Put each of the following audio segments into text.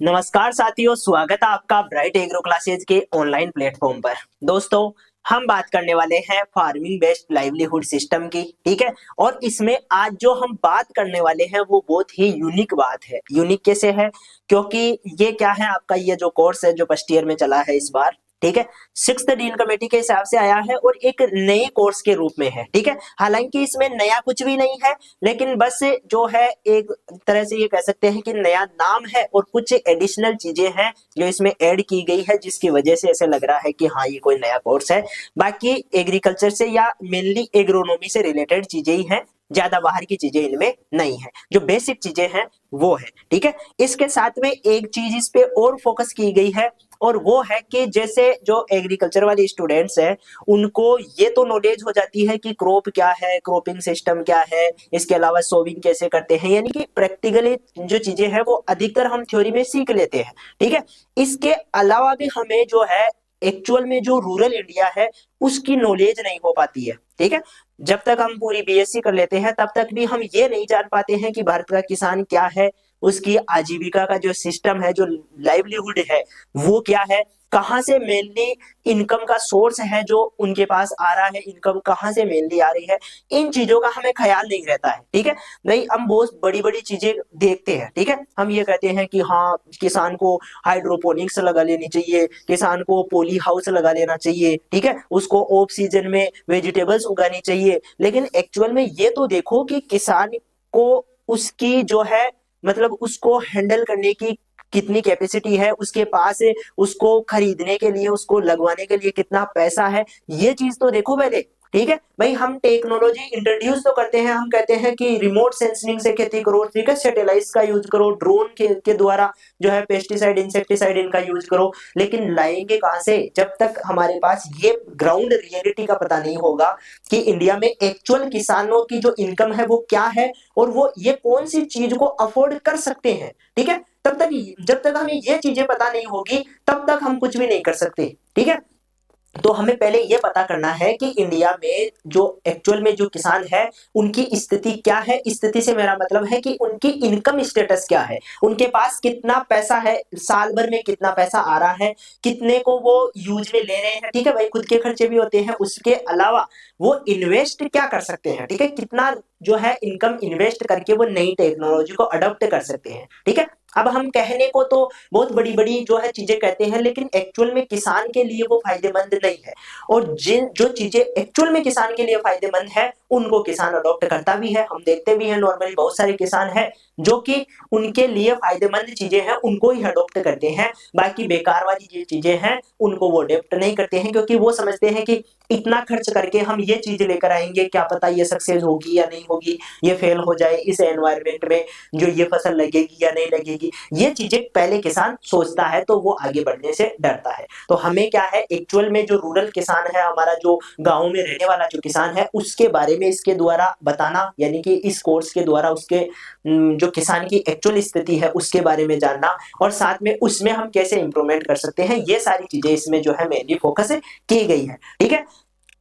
नमस्कार साथियों, स्वागत है आपका ब्राइट एग्रो क्लासेज के ऑनलाइन प्लेटफॉर्म पर। दोस्तों, हम बात करने वाले हैं फार्मिंग बेस्ड लाइवलीहुड सिस्टम की। ठीक है। और इसमें आज जो हम बात करने वाले हैं वो बहुत ही यूनिक बात है। यूनिक कैसे है? क्योंकि ये क्या है, आपका ये जो कोर्स है जो फर्स्ट ईयर में चला है इस बार, ठीक है, सिक्स्थ डीन कमेटी के हिसाब से आया है और एक नए कोर्स के रूप में है। ठीक है। हालांकि इसमें नया कुछ भी नहीं है, लेकिन बस जो है एक तरह से ये कह सकते हैं कि नया नाम है और कुछ एडिशनल चीजें हैं जो इसमें ऐड की गई है, जिसकी वजह से ऐसे लग रहा है कि हाँ ये कोई नया कोर्स है। बाकी एग्रीकल्चर से या मेनली एग्रोनॉमी से रिलेटेड चीजें ही हैं, ज्यादा बाहर की चीजें इनमें नहीं है। जो बेसिक चीजें हैं वो है। ठीक है। इसके साथ में एक चीज इस पे और फोकस की गई है, और वो है कि जैसे जो एग्रीकल्चर वाले स्टूडेंट्स हैं उनको ये तो नॉलेज हो जाती है कि क्रॉप क्या है, क्रॉपिंग सिस्टम क्या है, इसके अलावा सोविंग कैसे करते हैं, यानी कि प्रैक्टिकली जो चीजें हैं वो अधिकतर हम थ्योरी में सीख लेते हैं। ठीक है। इसके अलावा भी हमें जो है एक्चुअल में जो रूरल इंडिया है उसकी नॉलेज नहीं हो पाती है। ठीक है। जब तक हम पूरी बीएससी कर लेते हैं तब तक भी हम ये नहीं जान पाते हैं कि भारत का किसान क्या है, उसकी आजीविका का जो सिस्टम है, जो लाइवलीहुड है वो क्या है, कहां से मेनली इनकम का सोर्स है जो उनके पास आ रहा है, इनकम कहां से मेनली आ रही है, इन चीजों का हमें ख्याल नहीं रहता है। ठीक है। नहीं, हम बहुत बड़ी बड़ी चीजें देखते हैं। ठीक है। हम ये कहते हैं कि हाँ किसान को हाइड्रोपोनिक्स लगा लेनी चाहिए, किसान को पोली हाउस लगा लेना चाहिए, ठीक है, उसको ऑफ सीजन में वेजिटेबल्स उगानी चाहिए। लेकिन एक्चुअल में ये तो देखो कि किसान को उसकी जो है मतलब उसको हैंडल करने की कितनी कैपेसिटी है उसके पास, उसको खरीदने के लिए, उसको लगवाने के लिए कितना पैसा है, ये चीज तो देखो पहले। ठीक है भाई, हम टेक्नोलॉजी इंट्रोड्यूस तो करते हैं, हम कहते हैं कि रिमोट सेंसिंग से खेती करो, ठीक है, सैटेलाइट्स का यूज करो, ड्रोन के द्वारा जो है पेस्टिसाइड इंसेक्टिसाइड इनका यूज करो, लेकिन लाएंगे कहां से जब तक हमारे पास ये ग्राउंड रियलिटी का पता नहीं होगा कि इंडिया में एक्चुअल किसानों की जो इनकम है वो क्या है और वो ये कौन सी चीज को अफोर्ड कर सकते हैं। ठीक है। तब तक, जब तक हमें ये चीजें पता नहीं होगी तब तक हम कुछ भी नहीं कर सकते। ठीक है। तो हमें पहले ये पता करना है कि इंडिया में जो एक्चुअल में जो किसान है उनकी स्थिति क्या है। स्थिति से मेरा मतलब है कि उनकी इनकम स्टेटस क्या है, उनके पास कितना पैसा है, साल भर में कितना पैसा आ रहा है, कितने को वो यूज में ले रहे हैं। ठीक है भाई, खुद के खर्चे भी होते हैं, उसके अलावा वो इन्वेस्ट क्या कर सकते हैं। ठीक है, कितना जो है इनकम इन्वेस्ट करके वो नई टेक्नोलॉजी को अडॉप्ट कर सकते हैं। ठीक है। अब हम कहने को तो बहुत बड़ी बड़ी जो है चीजें कहते हैं, लेकिन एक्चुअल में किसान के लिए वो फायदेमंद नहीं है। और जिन जो चीजें एक्चुअल में किसान के लिए फायदेमंद है उनको किसान अडॉप्ट करता भी है। हम देखते भी हैं नॉर्मली बहुत सारे किसान हैं जो कि उनके लिए फायदेमंद चीजें हैं उनको ही अडॉप्ट करते हैं, बाकी बेकार वाली जो चीजें हैं उनको वो अडॉप्ट नहीं करते हैं, क्योंकि वो समझते हैं कि इतना खर्च करके हम ये चीज लेकर आएंगे, क्या पता ये सक्सेस होगी या नहीं होगी, ये फेल हो जाए इस एनवायरमेंट में, जो ये फसल लगेगी या नहीं लगेगी, ये चीजें पहले किसान सोचता है तो वो आगे बढ़ने से डरता है। तो हमें क्या है, एक्चुअल में जो रूरल किसान है, हमारा जो गांव में रहने वाला जो किसान है, उसके बारे में इसके द्वारा बताना, यानी कि इस कोर्स के द्वारा उसके जो किसान की एक्चुअल स्थिति है उसके बारे में जानना, और साथ में उसमें हम कैसे इंप्रूवमेंट कर सकते हैं, ये सारी चीजें इसमें जो है मेनली फोकस की गई है। ठीक है।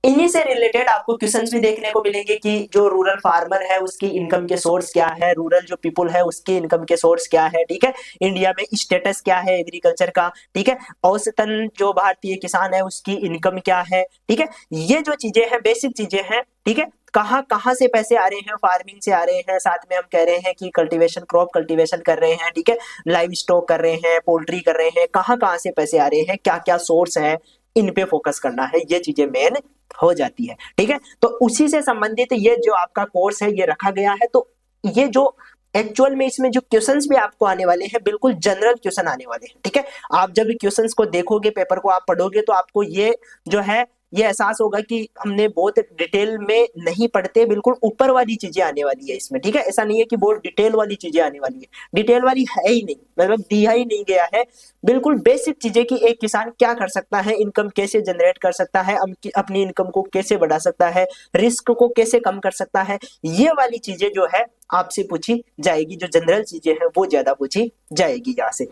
इन्हीं से रिलेटेड आपको क्वेश्चंस भी देखने को मिलेंगे कि जो रूरल फार्मर है उसकी इनकम के सोर्स क्या है, रूरल जो पीपल है उसकी इनकम के सोर्स क्या है। ठीक है। इंडिया में स्टेटस क्या है एग्रीकल्चर का। ठीक है। औसतन जो भारतीय किसान है उसकी इनकम क्या है। ठीक है। ये जो चीजें हैं बेसिक चीजें हैं। ठीक है। कहाँ कहाँ से पैसे आ रहे हैं, फार्मिंग से आ रहे हैं, साथ में हम कह रहे हैं कि कल्टीवेशन, क्रॉप कल्टीवेशन कर रहे हैं, ठीक है, लाइव स्टॉक कर रहे हैं, पोल्ट्री कर रहे हैं, कहाँ कहाँ से पैसे आ रहे हैं, क्या क्या सोर्स है, इन पे फोकस करना है, ये चीजें मेन हो जाती है। ठीक है। तो उसी से संबंधित ये जो आपका कोर्स है ये रखा गया है। तो ये जो एक्चुअल में इसमें जो क्वेश्चंस भी आपको आने वाले हैं बिल्कुल जनरल क्वेश्चन आने वाले हैं। ठीक है। आप जब क्वेश्चंस को देखोगे, पेपर को आप पढ़ोगे, तो आपको ये जो है ये एहसास होगा कि हमने बहुत डिटेल में नहीं पढ़ते, बिल्कुल ऊपर वाली चीजें आने वाली है इसमें। ठीक है। ऐसा नहीं है कि बहुत डिटेल वाली चीजें आने वाली है, डिटेल वाली है ही नहीं, मतलब दिया ही नहीं गया है। बिल्कुल बेसिक चीजें कि एक किसान क्या कर सकता है, इनकम कैसे जनरेट कर सकता है, अपनी इनकम को कैसे बढ़ा सकता है, रिस्क को कैसे कम कर सकता है, ये वाली चीजें जो है आपसे पूछी जाएगी। जो जनरल चीजें हैं वो ज्यादा पूछी जाएगी यहाँ से।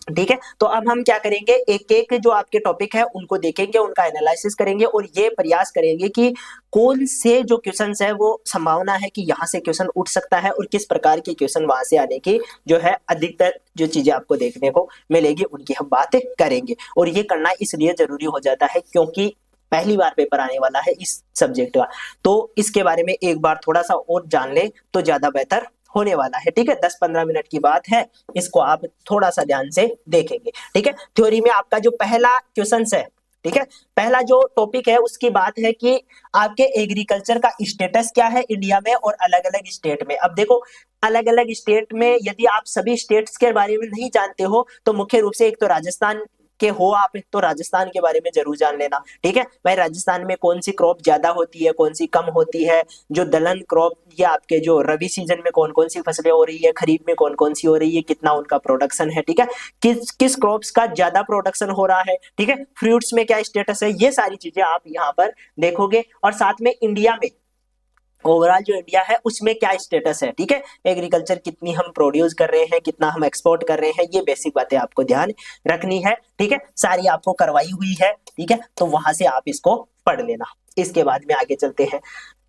ठीक है। तो अब हम क्या करेंगे, एक एक जो आपके टॉपिक है उनको देखेंगे, उनका एनालिसिस करेंगे और ये प्रयास करेंगे कि कौन से जो क्वेश्चंस है वो संभावना है कि यहाँ से क्वेश्चन उठ सकता है और किस प्रकार के क्वेश्चन वहां से आने की जो है अधिकतर जो चीजें आपको देखने को मिलेगी उनकी हम बात करेंगे। और ये करना इसलिए जरूरी हो जाता है क्योंकि पहली बार पेपर आने वाला है इस सब्जेक्ट का, तो इसके बारे में एक बार थोड़ा सा और जान ले तो ज्यादा बेहतर होने वाला है। ठीक है, 10-15 मिनट की बात है, इसको आप थोड़ा सा ध्यान से देखेंगे। ठीक है, थ्योरी में आपका जो पहला क्वेश्चन है, ठीक है, पहला जो टॉपिक है उसकी बात है कि आपके एग्रीकल्चर का स्टेटस क्या है इंडिया में और अलग अलग स्टेट में। अब देखो, अलग अलग स्टेट में यदि आप सभी स्टेट्स के बारे में नहीं जानते हो तो मुख्य रूप से एक तो राजस्थान के हो आप, तो राजस्थान के बारे में जरूर जान लेना। ठीक है भाई, राजस्थान में कौन सी क्रॉप ज्यादा होती है, कौन सी कम होती है, जो दलहन क्रॉप या आपके जो रबी सीजन में कौन कौन सी फसलें हो रही है, खरीफ में कौन कौन सी हो रही है, कितना उनका प्रोडक्शन है। ठीक है, किस किस क्रॉप्स का ज्यादा प्रोडक्शन हो रहा है। ठीक है, फ्रूट्स में क्या स्टेटस है, ये सारी चीजें आप यहाँ पर देखोगे। और साथ में इंडिया में ओवरऑल जो इंडिया है उसमें क्या स्टेटस है। ठीक है, एग्रीकल्चर कितनी हम प्रोड्यूस कर रहे हैं, कितना हम एक्सपोर्ट कर रहे हैं, ये बेसिक बातें आपको ध्यान रखनी है। ठीक है, सारी आपको करवाई हुई है। ठीक है, तो वहां से आप इसको पढ़ लेना। इसके बाद में आगे चलते हैं,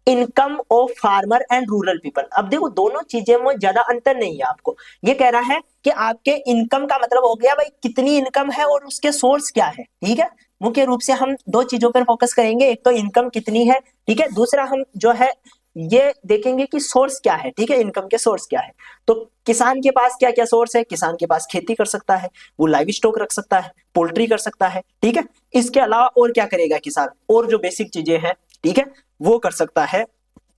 income of farmer and rural people. अब देखो, दोनों चीजें में ज्यादा अंतर नहीं है। आपको ये कह रहा है कि आपके इनकम का मतलब हो गया भाई कितनी इनकम है और उसके सोर्स क्या है। ठीक है, मुख्य रूप से हम दो चीजों पर फोकस करेंगे, एक तो इनकम कितनी है, ठीक है, दूसरा हम जो है ये देखेंगे कि सोर्स क्या है। ठीक है, इनकम के सोर्स क्या है। तो किसान के पास क्या क्या सोर्स है, किसान के पास खेती कर सकता है, वो लाइव स्टॉक रख सकता है, पोल्ट्री कर सकता है। ठीक है, इसके अलावा और क्या करेगा किसान, और जो बेसिक चीजें हैं, ठीक है, वो कर सकता है।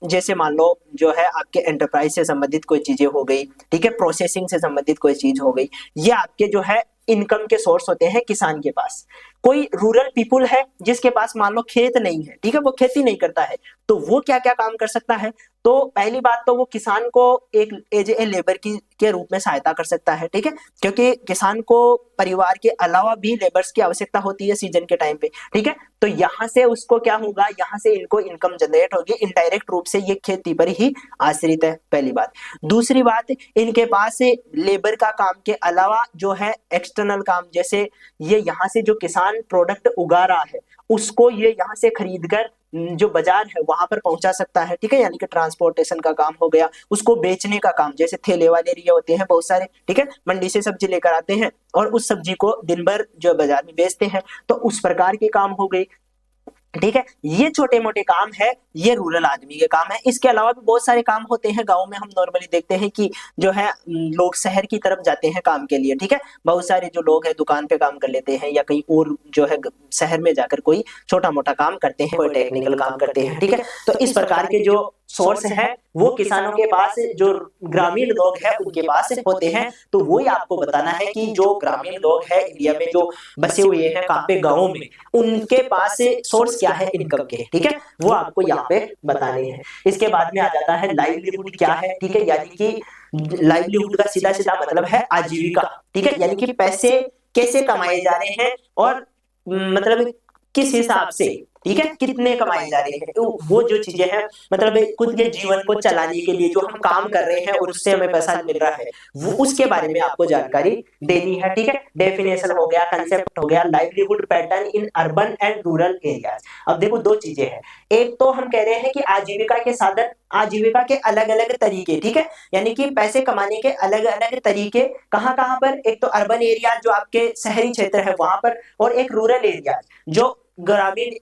जैसे मान लो जो है आपके एंटरप्राइज से संबंधित कोई चीजें हो गई, ठीक है, प्रोसेसिंग से संबंधित कोई चीज हो गई, ये आपके जो है इनकम के सोर्स होते हैं किसान के पास। कोई रूरल पीपुल है जिसके पास मान लो खेत नहीं है, ठीक है, वो खेती नहीं करता है, तो वो क्या क्या काम कर सकता है। तो पहली बात तो वो किसान को एक एज ए लेबर की के रूप में सहायता कर सकता है। ठीक है, क्योंकि किसान को परिवार के अलावा भी लेबर्स की आवश्यकता होती है सीजन के टाइम पे। ठीक है, तो यहाँ से उसको क्या होगा, यहाँ से इनको इनकम जनरेट होगी, इनडायरेक्ट रूप से ये खेती पर ही आश्रित है, पहली बात। दूसरी बात, इनके पास लेबर का काम के अलावा जो है एक्सटर्नल काम, जैसे ये यहाँ से जो किसान प्रोडक्ट उगा रहा है उसको ये यहाँ से खरीद कर जो बाजार है वहां पर पहुंचा सकता है। ठीक है, यानी कि ट्रांसपोर्टेशन का काम हो गया, उसको बेचने का काम, जैसे ठेले वाले एरिया होते हैं बहुत सारे, ठीक है, मंडी से सब्जी लेकर आते हैं और उस सब्जी को दिन भर जो बाजार में बेचते हैं, तो उस प्रकार के काम हो गई। ठीक है, ये छोटे मोटे काम है, ये रूरल आदमी के काम है। इसके अलावा भी बहुत सारे काम होते हैं गांव में। हम नॉर्मली देखते हैं कि जो है लोग शहर की तरफ जाते हैं काम के लिए। ठीक है, बहुत सारे जो लोग हैं दुकान पे काम कर लेते हैं या कहीं और जो है शहर में जाकर कोई छोटा मोटा काम करते हैं, कोई टेक्निकल काम करते हैं। ठीक है, तो इस प्रकार के जो सोर्स है वो किसानों के पास, जो ग्रामीण लोग हैं उनके पास होते हैं। तो वही आपको बताना है कि जो ग्रामीण लोग हैं इंडिया में जो बसे हुए हैं कहाँ पे, गाँव में, उनके पास सोर्स क्या है इनकम के। ठीक है, वो आपको यहाँ पे बताने हैं। इसके बाद में आ जाता है लाइवलीहुड क्या है। ठीक है, यानी कि लाइवलीहुड का सीधा सीधा मतलब है आजीविका। ठीक है, यानी कि पैसे कैसे कमाए जा रहे हैं और मतलब किस हिसाब से, ठीक है, कितने कमाए जा रहे हैं, तो वो जो चीजें हैं मतलब खुद के जीवन को चलाने के लिए जो हम काम कर रहे हैं और उससे हमें पैसा मिल रहा है, वो उसके बारे में आपको जानकारी देनी है। ठीक है, डेफिनेशन हो गया, कंसेप्ट हो गया, livelihood pattern in urban and rural areas. अब देखो दो चीजें हैं, एक तो हम कह रहे हैं कि आजीविका के साधन, आजीविका के अलग अलग तरीके। ठीक है, यानी कि पैसे कमाने के अलग अलग तरीके कहाँ कहाँ पर, एक तो अर्बन एरिया जो आपके शहरी क्षेत्र है वहां पर, और एक रूरल एरिया जो ग्रामीण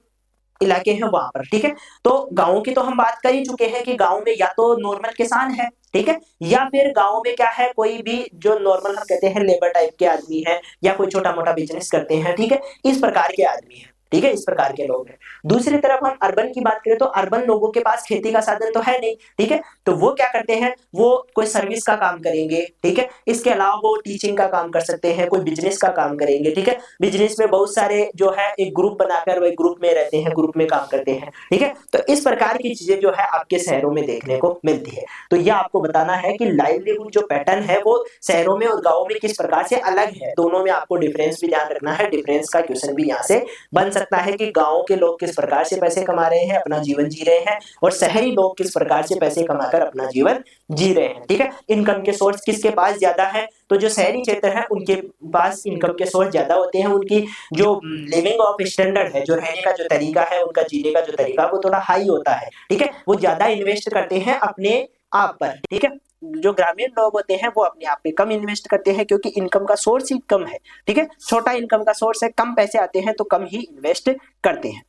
इलाके हैं वहां पर। ठीक है, तो गाँव की तो हम बात कर ही चुके हैं कि गाँव में या तो नॉर्मल किसान है, ठीक है, या फिर गाँव में क्या है, कोई भी जो नॉर्मल हम कहते हैं लेबर टाइप के आदमी है या कोई छोटा मोटा बिजनेस करते हैं। ठीक है, इस प्रकार के आदमी है। ठीक है, इस प्रकार के लोग हैं। दूसरी तरफ हम अर्बन की बात करें तो अर्बन लोगों के पास खेती का साधन तो है नहीं। ठीक है, तो वो क्या करते हैं, वो कोई सर्विस का काम करेंगे। ठीक है, इसके अलावा वो टीचिंग का काम कर सकते हैं, कोई बिजनेस का काम करेंगे। ठीक है, बिजनेस में बहुत सारे जो है एक ग्रुप बनाकर वही ग्रुप में रहते हैं, ग्रुप में काम करते हैं। ठीक है, तो इस प्रकार की चीजें जो है आपके शहरों में देखने को मिलती है। तो यह आपको बताना है कि लाइवलीहुड जो पैटर्न है वो शहरों में और गाँव में किस प्रकार से अलग है, दोनों में आपको डिफरेंस भी ध्यान रखना है। डिफरेंस का क्वेश्चन भी यहाँ से बन सकता है कि गांव के लोग किस प्रकार से पैसे कमा रहे हैं, अपना जीवन जी रहे हैं, और शहरी लोग किस प्रकार से पैसे कमाकर अपना जीवन जी रहे हैं। ठीक है, इनकम के सोर्स किसके पास ज्यादा है, तो जो शहरी क्षेत्र है उनके पास इनकम के सोर्स ज्यादा होते हैं, उनकी जो लिविंग ऑफ स्टैंडर्ड है, जो रहने का जो तरीका है, उनका जीने का जो तरीका वो थोड़ा हाई होता है। ठीक है, वो ज्यादा इन्वेस्ट करते हैं अपने आप पर। ठीक है, जो ग्रामीण लोग होते हैं वो अपने आप पे कम इन्वेस्ट करते हैं, क्योंकि इनकम का सोर्स ही कम है। ठीक है, छोटा इनकम का सोर्स है, कम पैसे आते हैं तो कम ही इन्वेस्ट करते हैं,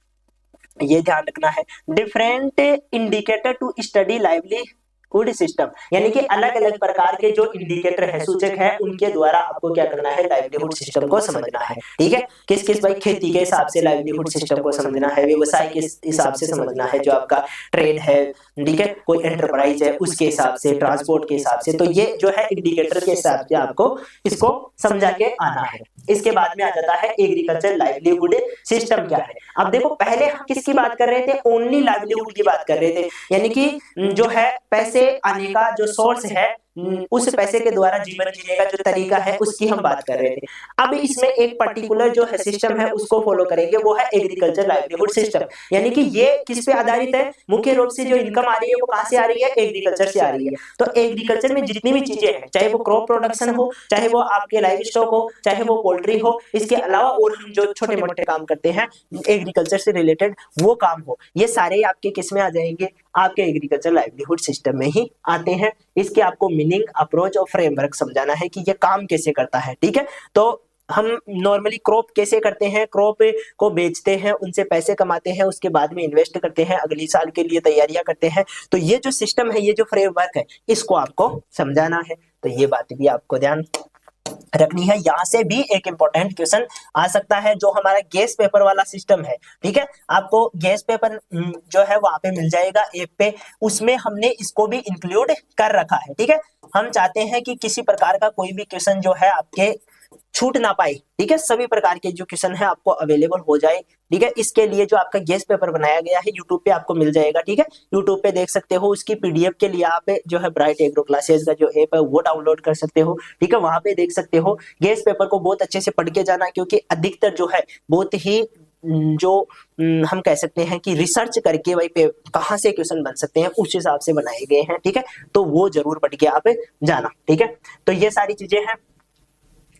ये ध्यान रखना है। Different indicator to study livelihood system, यानी कि अलग अलग प्रकार के जो इंडिकेटर है, सूचक है, उनके द्वारा आपको क्या करना है, लाइवलीहुड सिस्टम को समझना है। ठीक है, किस किस भाई, खेती के हिसाब से लाइवलीहुड सिस्टम को समझना है, व्यवसाय के हिसाब से समझना है, जो आपका ट्रेड है, ठीक है, कोई एंटरप्राइज है उसके हिसाब से, ट्रांसपोर्ट के हिसाब से। तो ये जो है इंडिकेटर के हिसाब से आपको इसको समझा के आना है। इसके बाद में आ जाता है एग्रीकल्चर लाइवलीहुड सिस्टम क्या है। अब देखो, पहले हम किसकी बात कर रहे थे, ओनली लाइवलीहुड की बात कर रहे थे, यानी कि जो है पैसे आने का जो सोर्स है, उस पैसे के द्वारा जीवन जीने का जो तरीका है उसकी हम बात कर रहे थे। अब इसमें एक पर्टिकुलर जो है सिस्टम है उसको फॉलो करेंगे, वो है एग्रीकल्चर लाइवलीहुड सिस्टम। यानी कि ये किस पे आधारित है, मुख्य रूप से जो इनकम आ रही है वो कहां से आ रही है, एग्रीकल्चर से आ रही है। तो एग्रीकल्चर में जितनी भी चीजें हैं, चाहे वो क्रॉप प्रोडक्शन हो, चाहे वो आपके लाइव स्टॉक हो, चाहे वो पोल्ट्री हो, इसके अलावा और हम जो छोटे मोटे काम करते हैं एग्रीकल्चर से रिलेटेड वो काम हो, ये सारे आपके किस में आ जाएंगे, आपके एग्रीकल्चर लाइवलीहुड सिस्टम में ही आते हैं। इसके आपको मीनिंग, अप्रोच और फ्रेमवर्क समझाना है कि ये काम कैसे करता है। ठीक है, तो हम नॉर्मली क्रॉप कैसे करते हैं, क्रॉप को बेचते हैं, उनसे पैसे कमाते हैं, उसके बाद में इन्वेस्ट करते हैं, अगली साल के लिए तैयारियां करते हैं। तो ये जो सिस्टम है, ये जो फ्रेमवर्क है, इसको आपको समझाना है। तो ये बात भी आपको ध्यान रखनी है। यहां से भी एक इंपॉर्टेंट क्वेश्चन आ सकता है, जो हमारा गैस पेपर वाला सिस्टम है। ठीक है, आपको गैस पेपर जो है वहां पे मिल जाएगा ऐप पे, उसमें हमने इसको भी इंक्लूड कर रखा है। ठीक है, हम चाहते हैं कि किसी प्रकार का कोई भी क्वेश्चन जो है आपके छूट ना पाए। ठीक है, सभी प्रकार के जो क्वेश्चन है आपको अवेलेबल हो जाए। ठीक है, इसके लिए जो आपका गैस पेपर बनाया गया है यूट्यूब पे आपको मिल जाएगा। ठीक है, यूट्यूब पे देख सकते हो, उसकी पीडीएफ के लिए आप जो है ब्राइट एग्रो क्लासेस का जो ऐप है वो डाउनलोड कर सकते हो। ठीक है, वहां पे देख सकते हो। गैस पेपर को बहुत अच्छे से पढ़ के जाना, क्योंकि अधिकतर जो है बहुत ही जो हम कह सकते हैं कि रिसर्च करके वही पे कहां से क्वेश्चन बन सकते हैं उस हिसाब से बनाए गए हैं। ठीक है, तो वो जरूर पढ़ के आप जाना। ठीक है, तो ये सारी चीजें हैं।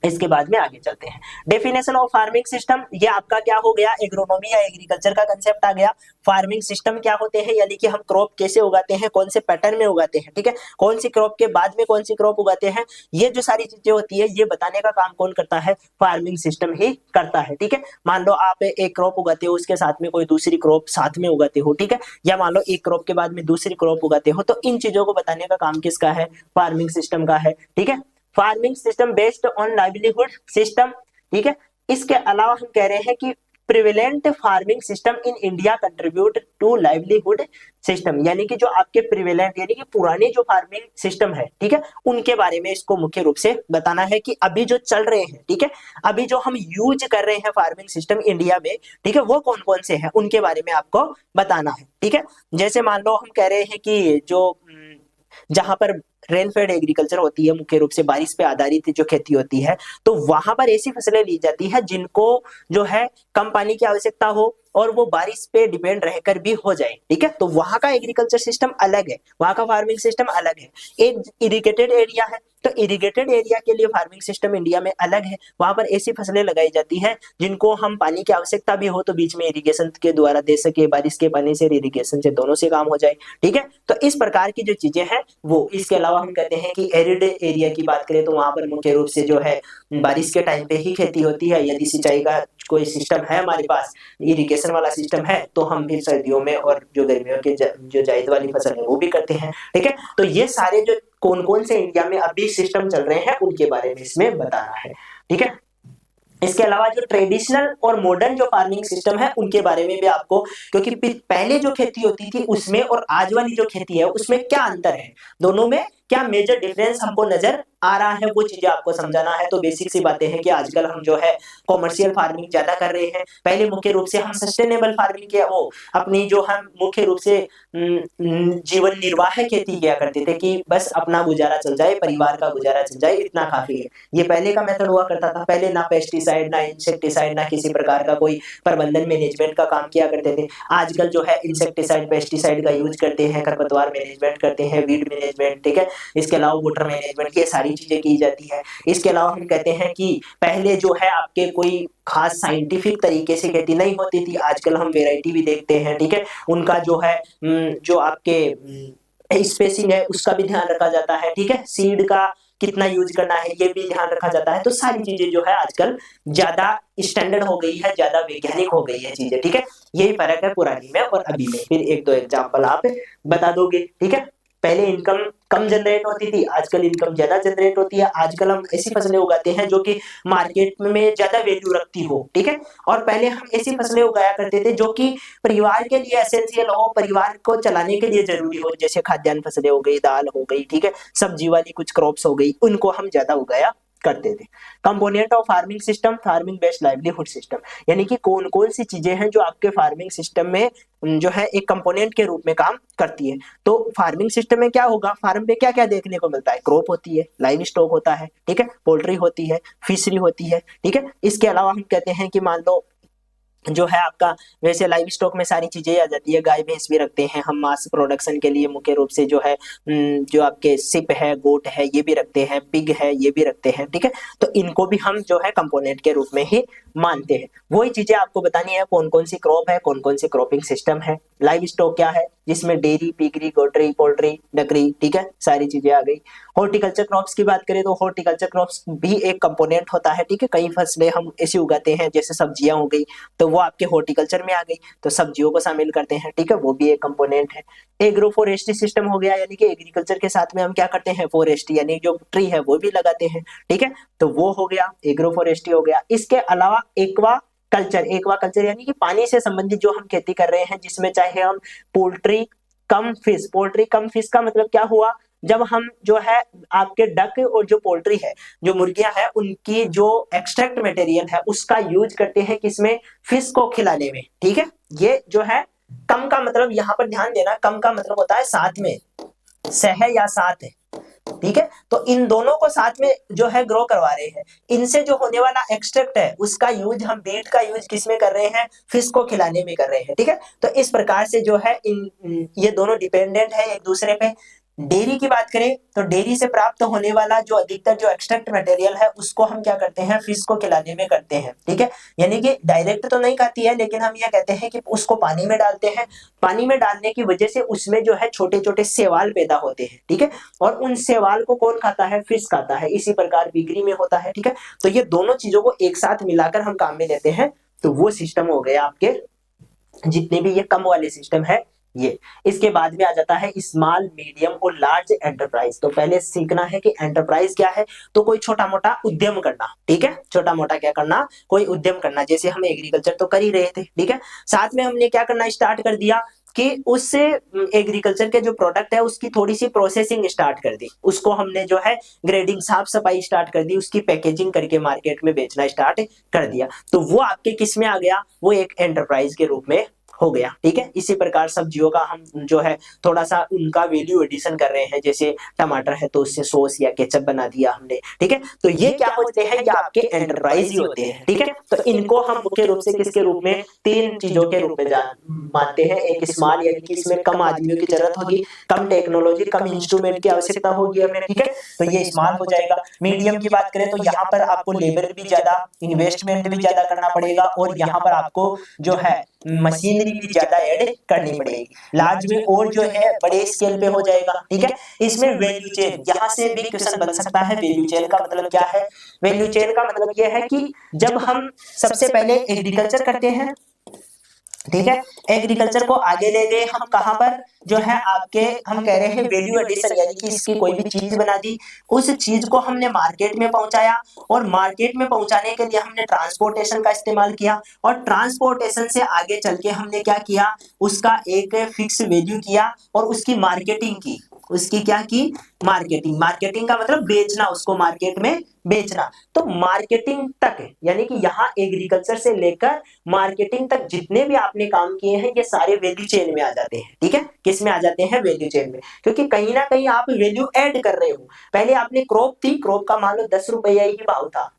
इसके बाद में आगे चलते हैं। डेफिनेशन ऑफ फार्मिंग सिस्टम, ये आपका क्या हो गया, एग्रोनॉमी या एग्रीकल्चर का कंसेप्ट आ गया। फार्मिंग सिस्टम क्या होते हैं, यानी कि हम क्रॉप कैसे उगाते हैं, कौन से पैटर्न में उगाते हैं। ठीक है, कौन सी क्रॉप के बाद में कौन सी क्रॉप उगाते हैं, ये जो सारी चीजें होती है ये बताने का काम कौन करता है, फार्मिंग सिस्टम ही करता है। ठीक है, मान लो आप एक क्रॉप उगाते हो, उसके साथ में कोई दूसरी क्रॉप साथ में उगाते हो। ठीक है, या मान लो एक क्रॉप के बाद में दूसरी क्रॉप उगाते हो, तो इन चीजों को बताने का काम किसका है, फार्मिंग सिस्टम का है। ठीक है, farming system based on livelihood system. ठीक है, इसके अलावा हम कह रहे हैं कि prevalent farming system in India contribute to livelihood system, यानी कि जो आपके प्रिवेलेंट यानी कि पुराने जो फार्मिंग सिस्टम है, ठीक है, उनके बारे में इसको मुख्य रूप से बताना है कि अभी जो चल रहे हैं, ठीक है, अभी जो हम यूज कर रहे हैं फार्मिंग सिस्टम इंडिया में, ठीक है, वो कौन कौन से हैं उनके बारे में आपको बताना है। ठीक है, जैसे मान लो हम कह रहे हैं कि जो जहां पर रेनफेड एग्रीकल्चर होती है, मुख्य रूप से बारिश पे आधारित जो खेती होती है, तो वहां पर ऐसी फसलें ली जाती है जिनको जो है कम पानी की आवश्यकता हो और वो बारिश पे डिपेंड रहकर भी हो जाए। ठीक है, तो वहां का एग्रीकल्चर सिस्टम अलग है, वहां का फार्मिंग सिस्टम अलग है। एक इरिगेटेड एरिया है, तो इरिगेटेड एरिया के लिए फार्मिंग सिस्टम इंडिया में अलग है। वहां पर ऐसी फसलें लगाई जाती है जिनको हम पानी की आवश्यकता भी हो तो बीच में इरिगेशन के द्वारा दे सके, बारिश के पानी से इरिगेशन से दोनों से काम हो जाए। ठीक है, तो इस प्रकार की जो चीजें हैं वो। इसके अलावा हम कहते हैं कि एरिड एरिया की बात करें तो वहां पर मुख्य रूप से जो है बारिश के टाइम पे ही खेती होती है। यदि सिंचाई का कोई सिस्टम है हमारे पास, इरिगेशन वाला सिस्टम है, तो हम भी सर्दियों में और जो गर्मियों के जो जायद वाली फसल है वो भी करते हैं। ठीक है, तो ये सारे जो कौन कौन से इंडिया में अभी सिस्टम चल रहे हैं उनके बारे में इसमें बताना है। ठीक है, इसके अलावा जो ट्रेडिशनल और मॉडर्न जो फार्मिंग सिस्टम है उनके बारे में भी आपको, क्योंकि पहले जो खेती होती थी उसमें और आज वाली जो खेती है उसमें क्या अंतर है, दोनों में क्या मेजर डिफरेंस हमको नजर आ रहा है वो चीजें आपको समझाना है। तो बेसिक सी बातें हैं कि आजकल हम जो है कॉमर्शियल फार्मिंग ज्यादा कर रहे हैं। पहले मुख्य रूप से हम सस्टेनेबल फार्मिंग किया, वो अपनी जो हम मुख्य रूप से जीवन निर्वाह खेती किया करते थे कि बस अपना गुजारा चल जाए, परिवार का गुजारा चल जाए, इतना काफी है। ये पहले का मेथड हुआ करता था। पहले ना पेस्टिसाइड, ना इंसेक्टिसाइड, ना किसी प्रकार का कोई प्रबंधन मैनेजमेंट का काम किया करते थे। आजकल जो है इंसेक्टिसाइड, पेस्टिसाइड का यूज करते हैं, खरपतवार मैनेजमेंट करते हैं, वीड मैनेजमेंट, ठीक है। इसके अलावा वाटर मैनेजमेंट, ये सारी चीजें की जाती है। इसके अलावा हम कहते हैं कि पहले जो है आपके कोई खास साइंटिफिक तरीके से खेती नहीं होती थी, आजकल हम वेराइटी भी देखते हैं, ठीक है। उनका जो है जो आपके स्पेसिंग है उसका भी ध्यान रखा जाता है, ठीक है। सीड का कितना यूज करना है ये भी ध्यान रखा जाता है। तो सारी चीजें जो है आजकल ज्यादा स्टैंडर्ड हो गई है, ज्यादा वैज्ञानिक हो गई है चीजें, ठीक है। यही फर्क है पुरानी में और अभी में। फिर एक दो एग्जांपल आप बता दोगे, ठीक है। पहले इनकम कम जनरेट होती थी, आजकल इनकम ज्यादा जनरेट होती है। आजकल हम ऐसी फसलें उगाते हैं जो कि मार्केट में ज्यादा वैल्यू रखती हो, ठीक है। और पहले हम ऐसी फसलें उगाया करते थे जो कि परिवार के लिए एसेंशियल हो, परिवार को चलाने के लिए जरूरी हो, जैसे खाद्यान्न फसलें हो गई, दाल हो गई, ठीक है, सब्जी वाली कुछ क्रॉप्स हो गई, उनको हम ज्यादा उगाया करते थे। Component of farming system, farming based livelihood system, यानी कि कौन कौन सी चीजें हैं जो आपके फार्मिंग सिस्टम में जो है एक कंपोनेंट के रूप में काम करती है। तो फार्मिंग सिस्टम में क्या होगा, फार्म पे क्या क्या देखने को मिलता है, क्रॉप होती है, लाइव स्टॉक होता है, ठीक है, पोल्ट्री होती है, फिशरी होती है, ठीक है। इसके अलावा हम कहते हैं कि मान लो जो है आपका वैसे लाइव स्टॉक में सारी चीजें आ जाती है, गाय भैंस भी रखते हैं हम मांस प्रोडक्शन के लिए, मुख्य रूप से जो है जो आपके सिप है, गोट है, ये भी रखते हैं, पिग है, ये भी रखते हैं, ठीक है। तो इनको भी हम जो है कंपोनेंट के रूप में ही मानते हैं। वही चीजें आपको बतानी है, कौन कौन सी क्रॉप है, कौन कौन सी क्रॉपिंग सिस्टम है। लाइव स्टॉक क्या है, जिसमें डेयरी, पिगरी, गोटरी, पोल्ट्री, डकरी, ठीक है, सारी चीजें आ गई। हॉर्टिकल्चर क्रॉप्स की बात करें तो हॉर्टिकल्चर क्रॉप्स भी एक कंपोनेंट होता है, ठीक है। कई फसलें हम ऐसी उगाते हैं, जैसे सब्जियां हो गई, तो वो आपके हॉर्टिकल्चर में आ गई, तो सब्जियों को शामिल करते हैं, ठीक है, वो भी एक कंपोनेंट है। एग्रो फॉरेस्ट्री सिस्टम हो गया, यानी कि एग्रीकल्चर के साथ में हम क्या करते हैं, फॉरेस्ट्री यानी जो ट्री है वो भी लगाते हैं, ठीक है। तो वो हो गया, एग्रो फॉरेस्ट्री हो गया। इसके अलावा एक्वा कल्चर, एक्वा कल्चर यानी कि पानी से संबंधित जो हम खेती कर रहे हैं, जिसमें चाहे हम पोल्ट्री कम फिश, पोल्ट्री कम फिश का मतलब क्या हुआ, जब हम जो है आपके डक और जो पोल्ट्री है, जो मुर्गियां है, उनकी जो एक्सट्रैक्ट मटेरियल है उसका यूज करते हैं किसमें, फिश को खिलाने में, ठीक है। ये जो है कम का मतलब, यहाँ पर ध्यान देना, कम का मतलब होता है साथ में, सह या साथ है, ठीक है। तो इन दोनों को साथ में जो है ग्रो करवा रहे हैं। इनसे जो होने वाला एक्सट्रैक्ट है उसका यूज हम बीट का यूज किसमें कर रहे हैं, फिश को खिलाने में कर रहे हैं, ठीक है। तो इस प्रकार से जो है ये दोनों डिपेंडेंट है एक दूसरे पे। डेयरी की बात करें तो डेयरी से प्राप्त होने वाला जो अधिकतर जो एक्सट्रैक्ट मटेरियल है उसको हम क्या करते हैं, फिश को खिलाने में करते हैं, ठीक है। यानी कि डायरेक्ट तो नहीं खाती है, लेकिन हम ये कहते हैं कि उसको पानी में डालते हैं। पानी में डालने की वजह से उसमें जो है छोटे छोटे सेवाल पैदा होते हैं, ठीक है। और उन सेवाल को कौन खाता है, फिश खाता है। इसी प्रकार बिक्री में होता है, ठीक है। तो ये दोनों चीजों को एक साथ मिलाकर हम काम में लेते हैं, तो वो सिस्टम हो गया आपके जितने भी ये कम वाले सिस्टम है ये। इसके बाद में आ जाता है स्मॉल, मीडियम और लार्ज एंटरप्राइज। तो पहले सीखना है कि एंटरप्राइज क्या है, तो कोई छोटा मोटा उद्यम करना, ठीक है, छोटा मोटा क्या करना, कोई उद्यम करना। जैसे हम एग्रीकल्चर तो कर ही रहे थे, ठीक है, साथ में हमने क्या करना स्टार्ट कर दिया कि उस एग्रीकल्चर के जो प्रोडक्ट है उसकी थोड़ी सी प्रोसेसिंग स्टार्ट कर दी, उसको हमने जो है ग्रेडिंग, साफ सफाई स्टार्ट कर दी, उसकी पैकेजिंग करके मार्केट में बेचना स्टार्ट कर दिया। तो वो आपके किस में आ गया, वो एक एंटरप्राइज के रूप में हो गया, ठीक है। इसी प्रकार सब्जियों का हम जो है थोड़ा सा उनका वैल्यू एडिशन कर रहे हैं, जैसे टमाटर है तो उससे सॉस या केचप बना दिया हमने, ठीक है। तो ये क्या होते हैं, ये आपके एंटरप्राइज ही होते हैं, ठीक है। तो इनको हम मुख्य रूप से किसके रूप में, तीन चीजों के रूप में मानते हैं। एक स्मॉल, यानी कि इसमें कम आदमियों की जरूरत होगी, कम टेक्नोलॉजी, कम इंस्ट्रूमेंट की आवश्यकता होगी हमें, ठीक है, तो ये स्मॉल हो जाएगा। मीडियम की बात करें तो यहाँ पर आपको लेबर भी ज्यादा, इन्वेस्टमेंट भी ज्यादा करना पड़ेगा, और यहाँ पर आपको जो है मशीनरी भी ज्यादा ऐड करनी पड़ेगी। लार्ज में और जो है बड़े स्केल पे हो जाएगा, ठीक है। इसमें वैल्यू चेन, यहाँ से भी क्वेश्चन बन सकता है, वैल्यू चेन का मतलब क्या है। वैल्यू चेन का मतलब यह है कि जब हम सबसे पहले एग्रीकल्चर करते हैं, ठीक है, एग्रीकल्चर को आगे ले गए हम कहां पर, जो है आपके हम कह रहे हैं वैल्यू एडिशन, यानी कि इसकी कोई भी चीज बना दी, उस चीज को हमने मार्केट में पहुंचाया, और मार्केट में पहुंचाने के लिए हमने ट्रांसपोर्टेशन का इस्तेमाल किया, और ट्रांसपोर्टेशन से आगे चल के हमने क्या किया, उसका एक फिक्स वैल्यू किया और उसकी मार्केटिंग की, उसकी क्या की, मार्केटिंग। मार्केटिंग का मतलब बेचना, उसको मार्केट में बेचना। तो मार्केटिंग तक, यानी कि यहाँ एग्रीकल्चर से लेकर मार्केटिंग तक जितने भी आपने काम किए हैं ये सारे वैल्यू चेन में आ जाते हैं। ठीक है, किस में आ जाते हैं, वैल्यू चेन में, क्योंकि कहीं ना कहीं आप वैल्यू ऐड कर रहे हो। पहले आपने क्रॉप थी, क्रॉप का मान लो 10 रुपया ही भाव था,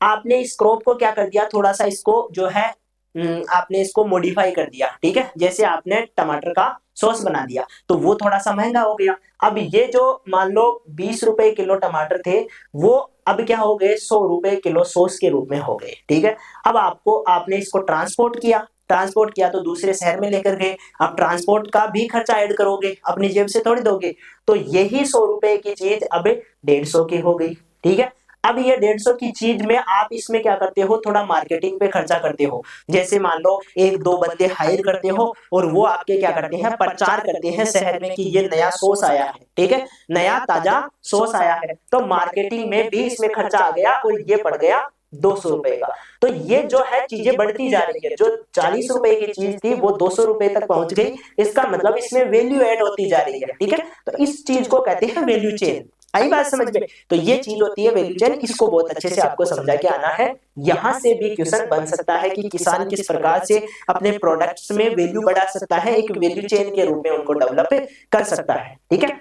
आपने इस क्रॉप को क्या कर दिया, थोड़ा सा इसको जो है आपने इसको मॉडिफाई कर दिया। ठीक है, जैसे आपने टमाटर का सॉस बना दिया तो वो थोड़ा सा महंगा हो गया। अब ये जो मान लो 20 रुपए किलो टमाटर थे, वो अब क्या हो गए, 100 रुपए किलो सॉस के रूप में हो गए। ठीक है, अब आपने इसको ट्रांसपोर्ट किया, ट्रांसपोर्ट किया तो दूसरे शहर में लेकर गए। अब ट्रांसपोर्ट का भी खर्चा ऐड करोगे, अपनी जेब से थोड़ी दोगे। तो यही 100 रुपए की चीज अब 150 की हो गई। ठीक है, अब ये 150 की चीज में आप इसमें क्या करते हो, थोड़ा मार्केटिंग पे खर्चा करते हो। जैसे मान लो एक दो बंदे हायर करते हो और वो आपके क्या करते हैं, प्रचार करते हैं शहर में कि ये नया सॉस आया है। ठीक है, नया ताजा सॉस आया है, तो मार्केटिंग में भी इसमें खर्चा आ गया और ये पड़ गया 200 रुपए का। तो ये जो है चीजें बढ़ती जा रही है, जो 40 रुपए की चीज थी वो 200 रुपए तक पहुंच गई। इसका मतलब इसमें वैल्यू ऐड होती जा रही है। ठीक है, तो इस चीज को कहते हैं वैल्यू चेन। आई बात समझ में? तो ये चीज होती है वैल्यू चेन, इसको बहुत अच्छे से आपको समझा के आना है। यहां से भी क्वेश्चन बन सकता है कि किसान किस प्रकार से अपने प्रोडक्ट्स में वैल्यू बढ़ा सकता है, एक वैल्यू चेन के रूप में उनको डेवलप कर सकता है। ठीक है,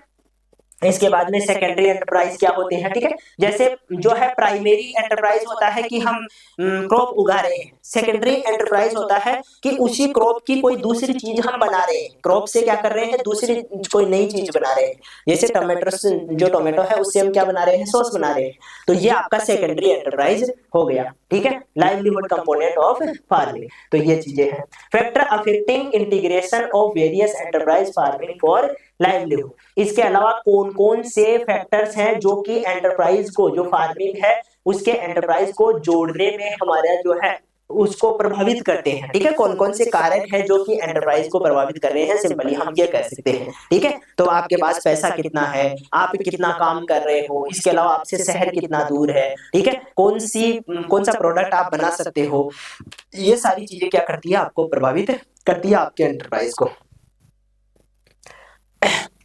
इसके बाद में सेकेंडरी एंटरप्राइज क्या होते हैं। ठीक है, जैसे जो है प्राइमरी एंटरप्राइज होता है कि हम क्रॉप उगा रहे हैं। सेकेंडरी एंटरप्राइज होता है कि उसी क्रॉप की कोई दूसरी चीज हम बना रहे हैं, क्रॉप से क्या कर रहे हैं, दूसरी कोई नई चीज बना रहे हैं। जैसे टमाटो, जो टोमेटो है उससे हम क्या बना रहे हैं, सॉस बना रहे हैं। तो ये आपका सेकेंडरी एंटरप्राइज हो गया। ठीक है, लाइवलीहुड कंपोनेंट ऑफ फार्मिंग। तो ये चीजें हैं। Factor affecting integration of various enterprise farming for livelihood. इसके अलावा कौन कौन से फैक्टर्स हैं जो कि एंटरप्राइज को, जो फार्मिंग है उसके एंटरप्राइज को जोड़ने में हमारा जो है उसको प्रभावित करते हैं। ठीक है, कौन कौन से कारक हैं जो कि एंटरप्राइज को प्रभावित कर रहे हैं, सिंपली हम ये कह सकते हैं। ठीक है, तो आपके पास पैसा कितना है, आप कितना काम कर रहे हो, इसके अलावा आपसे शहर कितना दूर है। ठीक है, कौन सा प्रोडक्ट आप बना सकते हो, ये सारी चीजें क्या करती है, आपको प्रभावित करती है आपके एंटरप्राइज को।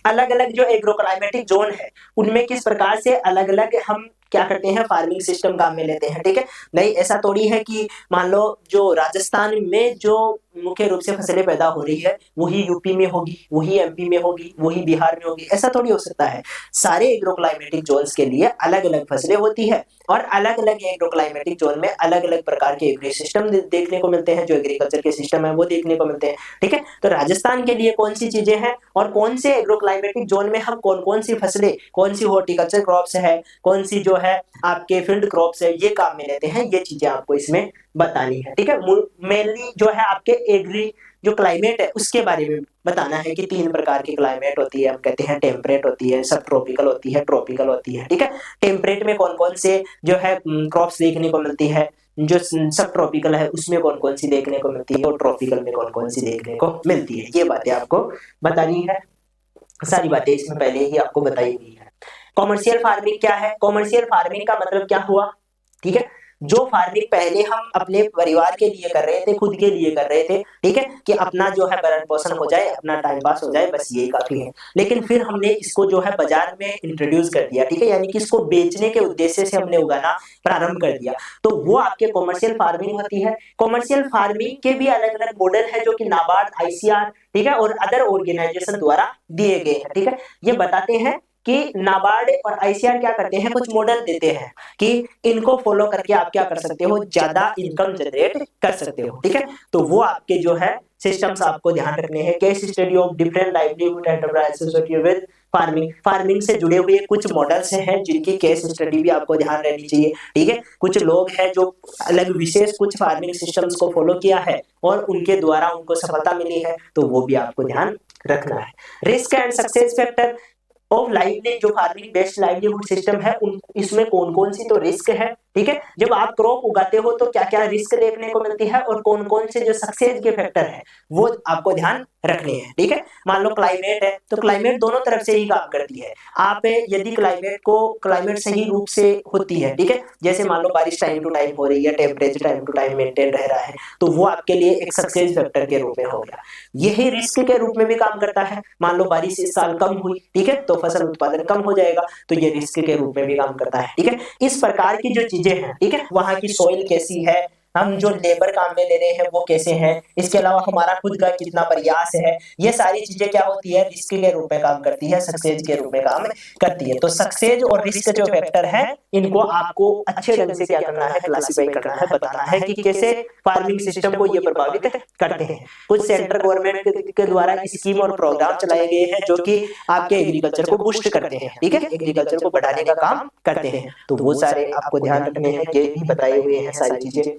अलग अलग जो एग्रोक्लाइमेटिक जोन है उनमें किस प्रकार से अलग अलग हम क्या करते हैं, फार्मिंग सिस्टम काम में लेते हैं। ठीक है, नहीं ऐसा थोड़ी है कि मान लो जो राजस्थान में जो मुख्य रूप से फसलें पैदा हो रही है वही यूपी में होगी, वही एमपी में होगी, वही बिहार में होगी, ऐसा थोड़ी हो सकता है। सारे एग्रोक्लाइमेटिक जोन्स के लिए अलग अलग फसलें होती है और अलग अलग एग्रोक्लाइमेटिक जोन में अलग अलग प्रकार के एग्री सिस्टम देखने को मिलते हैं, जो एग्रीकल्चर के सिस्टम है वो देखने को मिलते हैं। ठीक है, तो राजस्थान के लिए कौन सी चीजें हैं और कौन से एग्रोक्लाइमेटिक जोन में हम कौन कौन सी फसलें, कौन सी हॉर्टिकल्चर क्रॉप्स है, कौन सी जो है आपके फील्ड क्रॉप्स है, ये काम में लेते हैं, ये चीजें आपको इसमें बतानी है। ठीक है, मेनली जो है आपके एग्री जो क्लाइमेट है उसके बारे में बताना है कि 3 प्रकार की क्लाइमेट होती है। हम कहते हैं टेम्परेट होती है, सब ट्रॉपिकल होती है, ट्रॉपिकल होती है। ठीक है, टेम्परेट में कौन कौन से जो है क्रॉप्स देखने को मिलती है, जो सब ट्रॉपिकल है उसमें कौन कौन सी देखने को मिलती है और ट्रॉपिकल में कौन कौन सी देखने को मिलती है, ये बातें आपको बतानी है। सारी बातें इसमें पहले ही आपको बताई गई है। कॉमर्शियल फार्मिंग क्या है, कॉमर्शियल फार्मिंग का मतलब क्या हुआ। ठीक है, जो फार्मिंग पहले हम अपने परिवार के लिए कर रहे थे, खुद के लिए कर रहे थे। ठीक है, कि अपना जो है भरण पोषण हो जाए, अपना टाइम पास हो जाए, बस यही काफी है। लेकिन फिर हमने इसको जो है बाजार में इंट्रोड्यूस कर दिया। ठीक है, यानी कि इसको बेचने के उद्देश्य से हमने उगाना प्रारंभ कर दिया, तो वो आपके कॉमर्शियल फार्मिंग होती है। कॉमर्शियल फार्मिंग के भी अलग अलग मॉडल है जो कि नाबार्ड, आईसीआर, ठीक है, और अदर ऑर्गेनाइजेशन द्वारा दिए गए हैं। ठीक है, ये बताते हैं कि नाबार्ड और आईसीआर क्या करते हैं, कुछ मॉडल देते हैं कि इनको फॉलो करके आप क्या कर सकते हो, ज्यादा इनकम जनरेट कर सकते हो। ठीक है, तो वो आपके जो है सिस्टम्स आपको ध्यान रखने हैं। Case study of different livelihood enterprises with farming, farming से जुड़े हुए कुछ मॉडल्स हैं जिनकी केस स्टडी भी आपको ध्यान रहनी चाहिए। ठीक है, कुछ लोग हैं जो अलग विशेष कुछ फार्मिंग सिस्टम्स को फॉलो किया है और उनके द्वारा उनको सफलता मिली है, तो वो भी आपको ध्यान रखना है। Risk and success factor of lively, जो फार्मिंग बेस्ड लाइवलीहुड सिस्टम है इसमें कौन कौन सी तो रिस्क है ठीक है। जब आप क्रॉप उगाते हो तो क्या क्या रिस्क देखने को मिलती है और कौन कौन से जो सक्सेस के फैक्टर है वो आपको ध्यान रखने हैं, ठीक है। मान लो क्लाइमेट है तो क्लाइमेट दोनों तरफ से ही काम करती है। आप यदि क्लाइमेट सही रूप से होती है, ठीक है, जैसे मान लो बारिश टाइम टू टाइम हो रही है, temperature time to time maintain रह रहा है, तो वो आपके लिए एक सक्सेस फैक्टर के रूप में हो गया। यही रिस्क के रूप में भी काम करता है। मान लो बारिश इस साल कम हुई, ठीक है, तो फसल उत्पादन कम हो जाएगा, तो ये रिस्क के रूप में भी काम करता है, ठीक है। इस प्रकार की जो चीजें हैं, ठीक है, वहां की सॉइल कैसी है, हम जो लेबर काम में ले रहे हैं वो कैसे हैं, इसके अलावा हमारा खुद का कितना प्रयास है, ये सारी चीजें क्या होती है, रिस्क के रूप में काम करती है, सक्सेस के रूप में काम करती है। तो सक्सेस और रिस्क जो फैक्टर है इनको आपको अच्छे ढंग से क्या करना है, क्लासिफाई करना है, बताना है कि कैसे फार्मिंग सिस्टम को ये प्रभावित करते हैं। कुछ सेंट्रल गवर्नमेंट के द्वारा स्कीम और प्रोग्राम चलाए गए हैं जो कि आपके एग्रीकल्चर को बूस्ट करते हैं, ठीक है, एग्रीकल्चर को बढ़ाने का काम करते हैं। तो वो सारे आपको ध्यान रखने हैं, ये भी बताए हुए हैं सारी चीजें।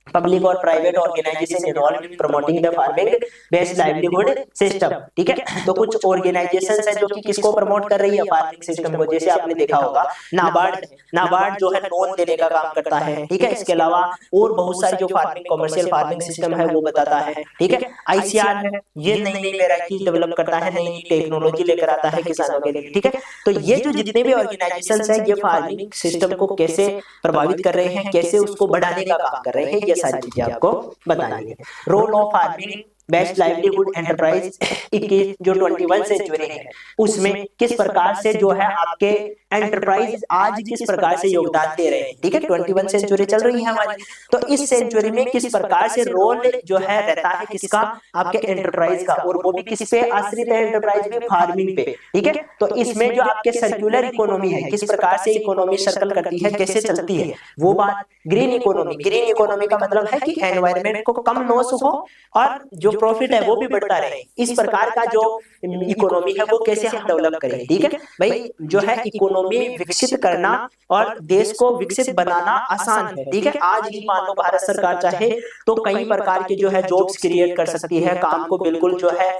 पब्लिक और private organisation involve in promoting the farming based livelihood system, ठीक है। तो कुछ ऑर्गेनाइजेशंस है जो कि किसको प्रमोट कर रही है, फार्मिंग सिस्टम को। जैसे आपने देखा होगा नाबार्ड जो है लोन देने का काम करता है, ठीक है। इसके अलावा और बहुत सारी जो फार्मिंग कमर्शियल फार्मिंग सिस्टम है वो बताता है, ठीक है। आईसीआर है, ये नई नई वेराइटी डेवलप करता है, नई नई टेक्नोलॉजी लेकर आता है किसानों के लिए, ठीक है। तो ये जो जितने भी ऑर्गेनाइजेशंस है ये फार्मिंग सिस्टम को कैसे प्रभावित कर रहे हैं, कैसे उसको बढ़ाने का काम कर रहे हैं, ये सारी चीजें आपको बतानी है। Role of farming best livelihood enterprise 21 जो 21 सेंचुरी है उसमें किस प्रकार से जो है आपके एंटरप्राइज आज किस प्रकार से योगदान दे रहे हैं, ठीक है। 21 सेंचुरी चल रही है हमारी, तो इस सेंचुरी में किस प्रकार से रोल जो है रहता है किसका, आपके एंटरप्राइज का, और वो भी किस पे आश्रित है एंटरप्राइज भी, फार्मिंग पे, ठीक है। तो इसमें जो आपके सर्कुलर इकोनॉमी है, किस प्रकार से इकोनॉमी सर्कल करती है, कैसे चलती है वो बात। ग्रीन इकोनॉमी का मतलब है कि एनवायरनमेंट को कम लॉस हो और जो प्रॉफिट है वो भी बढ़ता रहे, इस प्रकार का जो इकोनॉमी है वो कैसे हम डेवलप करें, ठीक है भाई। जो है इकोनॉमी विकसित करना और देश को विकसित बनाना आसान है, ठीक है। आज ही मान लो भारत सरकार चाहे तो कई प्रकार के जो है जॉब्स क्रिएट कर सकती है, काम को बिल्कुल जो है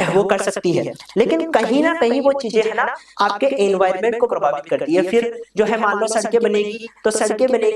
वो कर सकती है, लेकिन कहीं ना कहीं वो चीजें है ना आपके एनवायरनमेंट को प्रभावित करती है। फिर जो है मान लो सड़कें बनेगी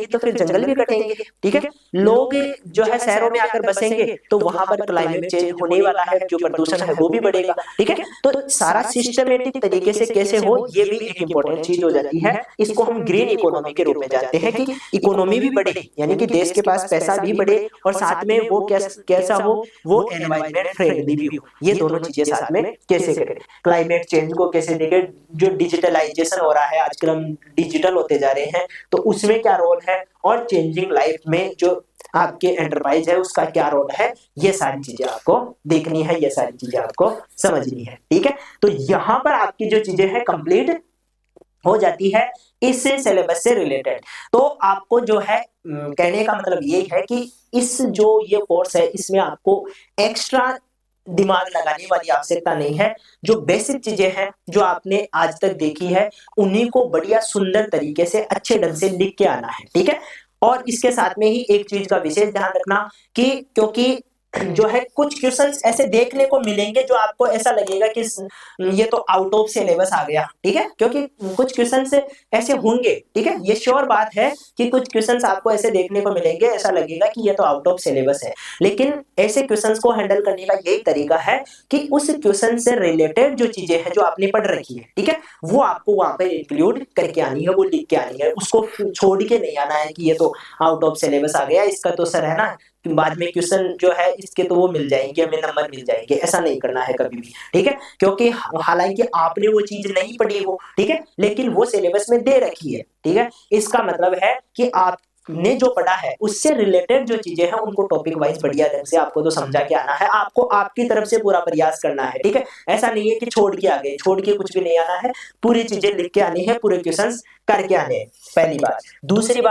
तो फिर जंगल भी कटेंगे, ठीक है। लोग जो है शहरों में आकर बसेंगे तो वहां पर क्लाइमेट चेंज होने वाला है, जो प्रदूषण है वो भी बढ़ेगा, ठीक है। तो सारा सिस्टमेटिक तरीके से कैसे हो ये भी एक इंपॉर्टेंट चीज हो जाती है। इसको हम ग्रीन इकोनॉमी के रूप में जानते हैं कि इकोनॉमी भी बढ़े, यानी कि देश के पास पैसा भी बढ़े और साथ में वो कैसा हो, वो एनवायरनमेंट फ्रेंडली भी हो। ये दोनों चीजें साथ में कैसे करें, क्लाइमेट चेंज को कैसे देखें, जो डिजिटलाइजेशन हो रहा है आजकल हम डिजिटल होते जा रहे हैं तो उसमें क्या रोल है, और चेंजिंग लाइफ में जो आपके एंटरप्राइज है उसका क्या रोल है, ये सारी चीजें आपको देखनी है, ये सारी चीजें आपको समझनी है, ठीक है। तो यहाँ पर आपकी जो चीजें हैं कंप्लीट हो जाती है इस सिलेबस से रिलेटेड। तो आपको जो है कहने का मतलब ये है कि इस जो ये कोर्स है इसमें आपको एक्स्ट्रा दिमाग लगाने वाली आवश्यकता नहीं है। जो बेसिक चीजें हैं जो आपने आज तक देखी है उन्हीं को बढ़िया सुंदर तरीके से अच्छे ढंग से लिख के आना है, ठीक है। और इसके साथ में ही एक चीज का विशेष ध्यान रखना कि क्योंकि जो है कुछ क्वेश्चंस ऐसे देखने को मिलेंगे जो आपको ऐसा लगेगा कि ये तो आउट ऑफ सिलेबस आ गया, ठीक है, क्योंकि कुछ क्वेश्चंस ऐसे होंगे, ठीक है। ये श्योर बात है कि कुछ क्वेश्चंस आपको ऐसे देखने को मिलेंगे ऐसा लगेगा कि ये तो आउट ऑफ सिलेबस है, लेकिन ऐसे क्वेश्चंस को हैंडल करने का यही तरीका है कि उस क्वेश्चन से रिलेटेड जो चीजें हैं जो आपने पढ़ रखी है, ठीक है, वो आपको वहां पर इंक्लूड करके आनी है, वो लिख के आनी है, उसको छोड़ के नहीं आना है कि ये तो आउट ऑफ सिलेबस आ गया, इसका तो सर है ना बाद में क्वेश्चन जो है इसके तो वो मिल जाएंगे, हमें नंबर मिल जाएंगे, ऐसा नहीं करना है कभी भी, ठीक है। क्योंकि हालांकि आपने वो चीज नहीं पढ़ी हो, ठीक है, लेकिन वो सिलेबस में दे रखी है, ठीक है। इसका मतलब है कि आप ने जो पढ़ा है उससे रिलेटेड जो चीजें हैं उनको टॉपिक वाइज बढ़िया ढंग से आपको तो समझा के आना है, आपको आपकी तरफ से पूरा प्रयास करना है, ठीक है। ऐसा नहीं है कि छोड़ के आ गए, छोड़ के कुछ भी नहीं आना है, पूरी चीजें लिख के आनी है, पूरे क्वेश्चंस करके आने हैं, पहली बात। दूसरी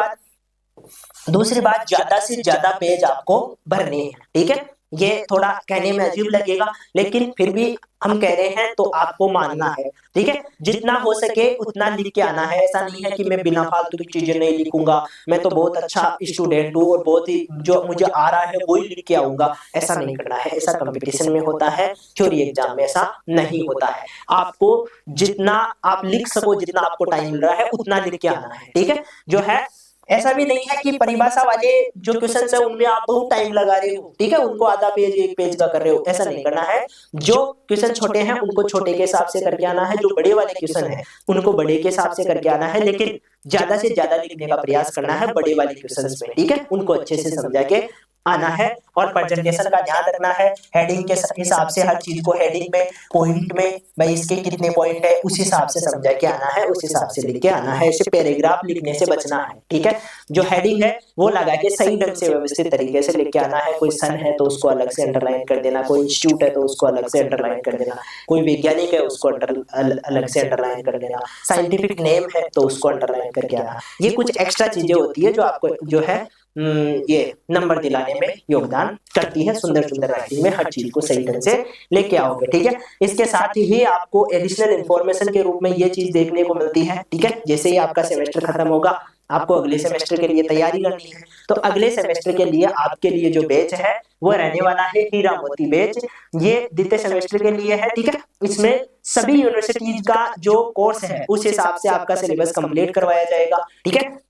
बात ज्यादा से ज्यादा पेज आपको भरने हैं, ठीक है। ये थोड़ा कहने में अजीब लगेगा लेकिन फिर भी हम कह रहे हैं तो आपको मानना है, ठीक है। जितना हो सके उतना लिख के आना है, ऐसा नहीं है कि मैं बिना फालतू की चीजें नहीं लिखूंगा, मैं तो बहुत अच्छा स्टूडेंट हूँ और बहुत ही जो मुझे आ रहा है वही लिख के आऊंगा, ऐसा नहीं करना है। ऐसा कंपटीशन में होता है, थ्योरी एग्जाम में ऐसा नहीं होता है। आपको जितना आप लिख सको, जितना आपको टाइम मिल रहा है उतना लिख के आना है, ठीक है। जो है ऐसा भी नहीं है कि परिभाषा वाले जो क्वेश्चन है उनमें आप बहुत टाइम लगा रहे हो, ठीक है, उनको आधा पेज एक पेज का कर रहे हो, ऐसा नहीं करना है। जो क्वेश्चन छोटे हैं उनको छोटे के हिसाब से करके आना है, जो बड़े वाले क्वेश्चन है उनको बड़े के हिसाब से करके आना है, लेकिन ज्यादा से ज्यादा लिखने का प्रयास करना है बड़े वाले क्वेश्चंस में, ठीक है, उनको अच्छे से समझा के आना है। और प्रेजेंटेशन का ध्यान रखना है, हेडिंग के हिसाब से हर चीज को हेडिंग में पॉइंट में भाई इसके कितने पॉइंट है उस हिसाब से समझा के आना है, उस हिसाब से लिख के आना है। ऐसे पैराग्राफ लिखने से बचना है, ठीक है। जो हेडिंग है वो लगा के सही ढंग से व्यवस्थित तरीके से लिख के आना है। कोई सन है तो उसको अलग से अंडरलाइन कर देना, कोई इंस्टीट्यूट है तो उसको अलग से अंडरलाइन कर देना, कोई वैज्ञानिक है उसको अलग से अंडरलाइन कर देना, साइंटिफिक नेम है तो उसको अंडरलाइन करके आना। ये कुछ एक्स्ट्रा चीजें होती है जो आपको जो है ये नंबर दिलाने में योगदान करती है। सुंदर सुंदर राइटिंग में हर चीज को सही ढंग से लेके आओगे, ठीक है। इसके साथ ही आपको एडिशनल इंफॉर्मेशन के रूप में ये चीज देखने को मिलती है, ठीक है। जैसे ही आपका सेमेस्टर खत्म होगा आपको अगले सेमेस्टर के लिए तैयारी करनी है, तो अगले सेमेस्टर के लिए आपके लिए जो बैच है वो रहने वाला है हीरा मोती बैच। ये द्वितीय सेमेस्टर के लिए है, ठीक है। इसमें सभी यूनिवर्सिटीज का जो कोर्स है उस हिसाब से आपका सिलेबस कंप्लीट करवाया जाएगा, ठीक है।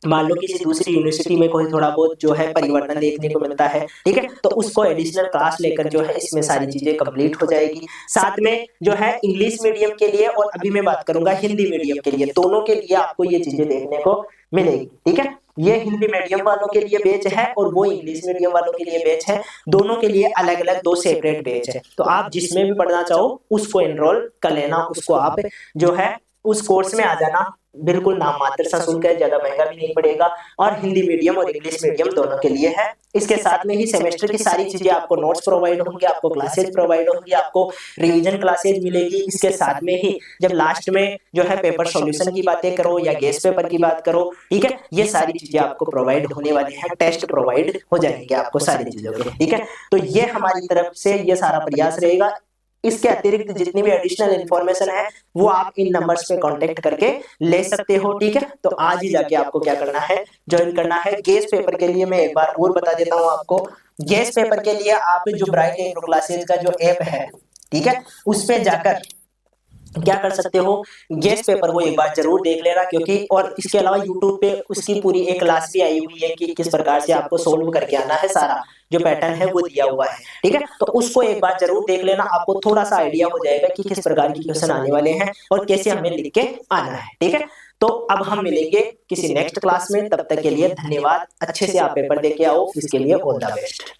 मान लो किसी दूसरी यूनिवर्सिटी में कोई थोड़ा बहुत जो है परिवर्तन देखने को मिलता है, ठीक है, तो उसको एडिशनल क्लास लेकर जो है इसमें सारी चीजें कंप्लीट हो जाएगी। साथ में जो है इंग्लिश मीडियम के लिए और अभी मैं बात करूंगा हिंदी मीडियम के लिए, दोनों के लिए आपको ये चीजें देखने को मिलेगी, ठीक है। ये हिंदी मीडियम वालों के लिए बैच है और वो इंग्लिश मीडियम वालों के लिए बैच है, दोनों के लिए अलग अलग दो सेपरेट बैच है। तो आप जिसमें भी पढ़ना चाहो उसको एनरोल कर लेना, उसको आप जो है उस कोर्स में आ जाना। बिल्कुल नाम मात्र सा शुल्क है, ज्यादा महंगा भी नहीं पड़ेगा, और हिंदी मीडियम और इंग्लिश मीडियम दोनों के लिए है। इसके साथ में ही सेमेस्टर की सारी चीजें आपको नोट्स प्रोवाइड होंगे, आपको क्लासेज प्रोवाइड होंगी, आपको रिवीजन क्लासेज मिलेगी। इसके साथ में ही जब लास्ट में जो है पेपर सॉल्यूशन की बातें करो या गेस्ट पेपर की बात करो, ठीक है, ये सारी चीजें आपको प्रोवाइड होने वाली है, टेस्ट प्रोवाइड हो जाएंगे आपको सारी चीजों के, ठीक है। तो ये हमारी तरफ से ये सारा प्रयास रहेगा। इसके अतिरिक्त जितनी भी एडिशनल इंफॉर्मेशन है वो आप इन नंबर्स पे कांटेक्ट करके ले सकते हो, ठीक है। तो आज ही जाके आपको क्या करना है, ज्वाइन करना है। गेस्ट पेपर के लिए मैं एक बार और बता देता हूँ आपको, गेस्ट पेपर के लिए आप जो ब्राइट एग्रो क्लासेज का जो ऐप है, ठीक है, उस पे जाकर क्या कर सकते हो, गेस्ट पेपर को एक बार जरूर देख लेना, क्योंकि और इसके अलावा यूट्यूब पे उसकी पूरी एक क्लास भी आई हुई है कि किस प्रकार से आपको सोल्व करके आना है, सारा जो पैटर्न है वो दिया हुआ है, ठीक है। तो उसको एक बार जरूर देख लेना, आपको थोड़ा सा आइडिया हो जाएगा कि किस प्रकार की क्वेश्चन आने वाले हैं और कैसे हमें लिख के आना है, ठीक है। तो अब हम मिलेंगे किसी नेक्स्ट क्लास में, तब तक के लिए धन्यवाद। अच्छे से आप पेपर दे के आओ, इसके लिए ऑल द बेस्ट।